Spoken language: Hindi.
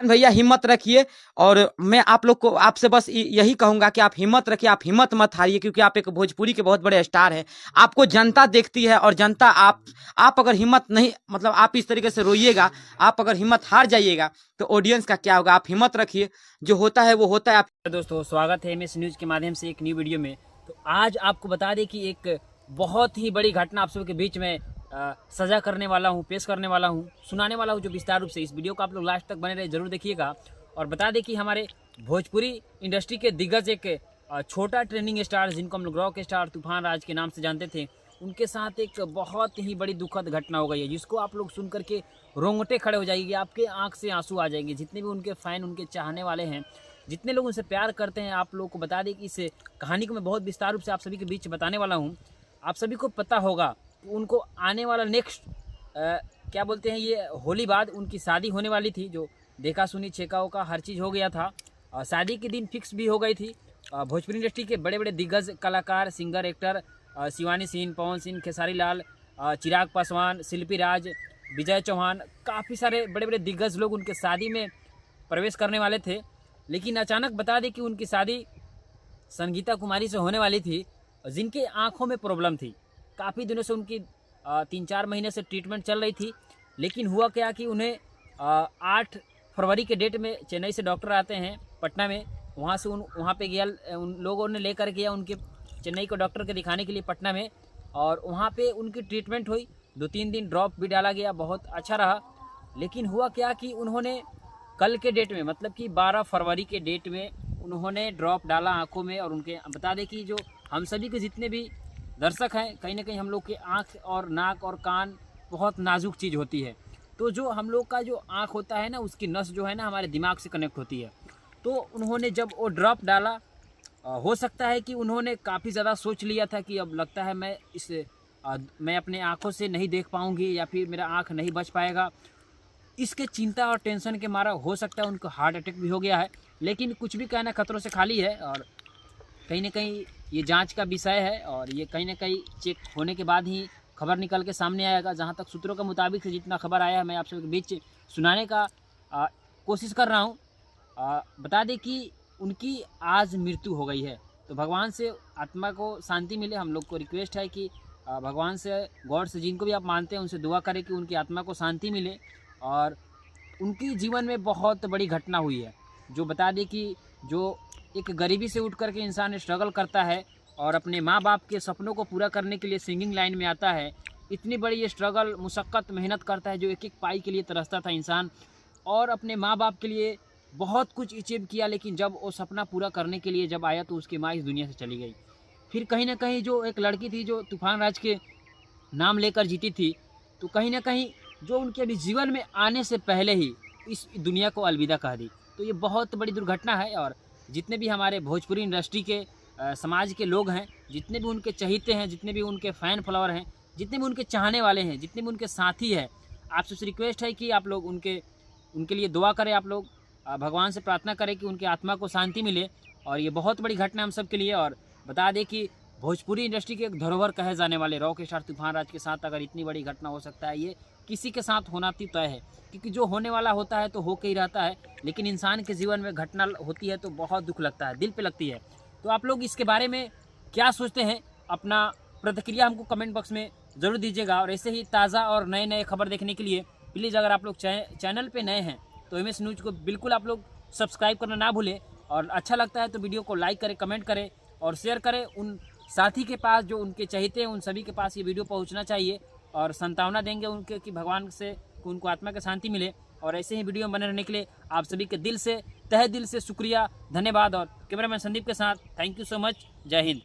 भैया हिम्मत रखिए। और मैं आप लोग को आपसे बस यही कहूंगा कि आप हिम्मत रखिए, आप हिम्मत मत हारिए, क्योंकि आप एक भोजपुरी के बहुत बड़े स्टार हैं। आपको जनता देखती है और जनता आप अगर हिम्मत नहीं, मतलब आप इस तरीके से रोइएगा, आप अगर हिम्मत हार जाइएगा तो ऑडियंस का क्या होगा। आप हिम्मत रखिए, जो होता है वो होता है। आप दोस्तों स्वागत है MS न्यूज़ के माध्यम से एक न्यू वीडियो में। तो आज आपको बता दें कि एक बहुत ही बड़ी घटना आप सबके बीच में सजा करने वाला हूं, पेश करने वाला हूं, सुनाने वाला हूं, जो विस्तार रूप से इस वीडियो को आप लोग लास्ट तक बने रहे जरूर देखिएगा। और बता दें कि हमारे भोजपुरी इंडस्ट्री के दिग्गज एक छोटा ट्रेंडिंग स्टार, जिनको हम लोग रॉक स्टार तूफान राज के नाम से जानते थे, उनके साथ एक बहुत ही बड़ी दुखद घटना हो गई है, जिसको आप लोग सुन करके रोंगटे खड़े हो जाएंगे, आपके आंख से आंसू आ जाएंगे। जितने भी उनके फ़ैन, उनके चाहने वाले हैं, जितने लोग उनसे प्यार करते हैं, आप लोगों को बता दें कि इस कहानी को मैं बहुत विस्तार रूप से आप सभी के बीच बताने वाला हूँ। आप सभी को पता होगा कि उनको आने वाला नेक्स्ट क्या बोलते हैं, ये होली बाद उनकी शादी होने वाली थी, जो देखा सुनी छेका का हर चीज़ हो गया था। शादी के दिन फिक्स भी हो गई थी। भोजपुरी इंडस्ट्री के बड़े बड़े दिग्गज कलाकार, सिंगर, एक्टर, शिवानी सिंह, पवन सिंह, खेसारी लाल, चिराग पासवान, शिल्पी राज, विजय चौहान, काफ़ी सारे बड़े बड़े दिग्गज लोग उनके शादी में प्रवेश करने वाले थे। लेकिन अचानक बता दें कि उनकी शादी संगीता कुमारी से होने वाली थी, जिनके आंखों में प्रॉब्लम थी। काफ़ी दिनों से उनकी 3-4 महीने से ट्रीटमेंट चल रही थी। लेकिन हुआ क्या कि उन्हें 8 फरवरी के डेट में चेन्नई से डॉक्टर आते हैं पटना में, वहाँ से वहाँ पे गया, उन लोगों ने लेकर गया उनके चेन्नई को डॉक्टर के दिखाने के लिए पटना में। और वहाँ पे उनकी ट्रीटमेंट हुई, 2-3 दिन ड्रॉप भी डाला गया, बहुत अच्छा रहा। लेकिन हुआ क्या कि उन्होंने कल के डेट में, मतलब कि 12 फरवरी के डेट में उन्होंने ड्रॉप डाला आंखों में। और उनके बता दें कि जो हम सभी के जितने भी दर्शक हैं, कहीं ना कहीं हम लोग के आँख और नाक और कान बहुत नाजुक चीज़ होती है। तो जो हम लोग का जो आँख होता है ना, उसकी नस जो है ना हमारे दिमाग से कनेक्ट होती है। तो उन्होंने जब वो ड्रॉप डाला, हो सकता है कि उन्होंने काफ़ी ज़्यादा सोच लिया था कि अब लगता है मैं अपने आँखों से नहीं देख पाऊँगी, या फिर मेरा आँख नहीं बच पाएगा। इसके चिंता और टेंशन के मारा हो सकता है उनको हार्ट अटैक भी हो गया है। लेकिन कुछ भी कहना खतरों से खाली है, और कहीं ना कहीं ये जांच का विषय है, और ये कहीं ना कहीं चेक होने के बाद ही खबर निकल के सामने आएगा। जहां तक सूत्रों के मुताबिक से जितना खबर आया है, मैं आप सबके बीच सुनाने का कोशिश कर रहा हूं। बता दें कि उनकी आज मृत्यु हो गई है। तो भगवान से आत्मा को शांति मिले। हम लोग को रिक्वेस्ट है कि भगवान से, गॉड से, जिनको भी आप मानते हैं, उनसे दुआ करें कि उनकी आत्मा को शांति मिले। और उनकी जीवन में बहुत बड़ी घटना हुई है, जो बता दें कि जो एक गरीबी से उठ करके इंसान स्ट्रगल करता है और अपने माँ बाप के सपनों को पूरा करने के लिए सिंगिंग लाइन में आता है। इतनी बड़ी स्ट्रगल, मुशक्क़त, मेहनत करता है, जो एक एक पाई के लिए तरसता था इंसान, और अपने माँ बाप के लिए बहुत कुछ अचीव किया। लेकिन जब वो सपना पूरा करने के लिए जब आया, तो उसकी माँ इस दुनिया से चली गई। फिर कहीं ना कहीं जो एक लड़की थी, जो तूफान राज के नाम लेकर जीती थी, तो कहीं ना कहीं जो उनके अभी जीवन में आने से पहले ही इस दुनिया को अलविदा कह दी। तो ये बहुत बड़ी दुर्घटना है। और जितने भी हमारे भोजपुरी इंडस्ट्री के समाज के लोग हैं, जितने भी उनके चहीते हैं, जितने भी उनके फ़ैन फॉलोअर हैं, जितने भी उनके चाहने वाले हैं, जितने भी उनके साथी हैं, आप सबसे रिक्वेस्ट है कि आप लोग उनके लिए दुआ करें। आप लोग भगवान से प्रार्थना करें कि उनकी आत्मा को शांति मिले। और ये बहुत बड़ी घटना हम सब के लिए। और बता दें कि भोजपुरी इंडस्ट्री के एक धरोहर कहे जाने वाले रॉक स्टार तूफान राज के साथ अगर इतनी बड़ी घटना हो सकता है, ये किसी के साथ होना तो तय है, क्योंकि जो होने वाला होता है तो हो के ही रहता है। लेकिन इंसान के जीवन में घटना होती है तो बहुत दुख लगता है, दिल पे लगती है। तो आप लोग इसके बारे में क्या सोचते हैं, अपना प्रतिक्रिया हमको कमेंट बॉक्स में ज़रूर दीजिएगा। और ऐसे ही ताज़ा और नए नए खबर देखने के लिए प्लीज़, अगर आप लोग चैनल पर नए हैं तो MS न्यूज़ को बिल्कुल आप लोग सब्सक्राइब करना ना भूलें। और अच्छा लगता है तो वीडियो को लाइक करें, कमेंट करें और शेयर करें। उन साथी के पास जो उनके चाहते हैं, उन सभी के पास ये वीडियो पहुंचना चाहिए। और संतावना देंगे उनके कि भगवान से उनको आत्मा की शांति मिले। और ऐसे ही वीडियो बने रहने के लिए आप सभी के दिल से, तहे दिल से शुक्रिया, धन्यवाद। और कैमरामैन संदीप के साथ थैंक यू सो मच। जय हिंद।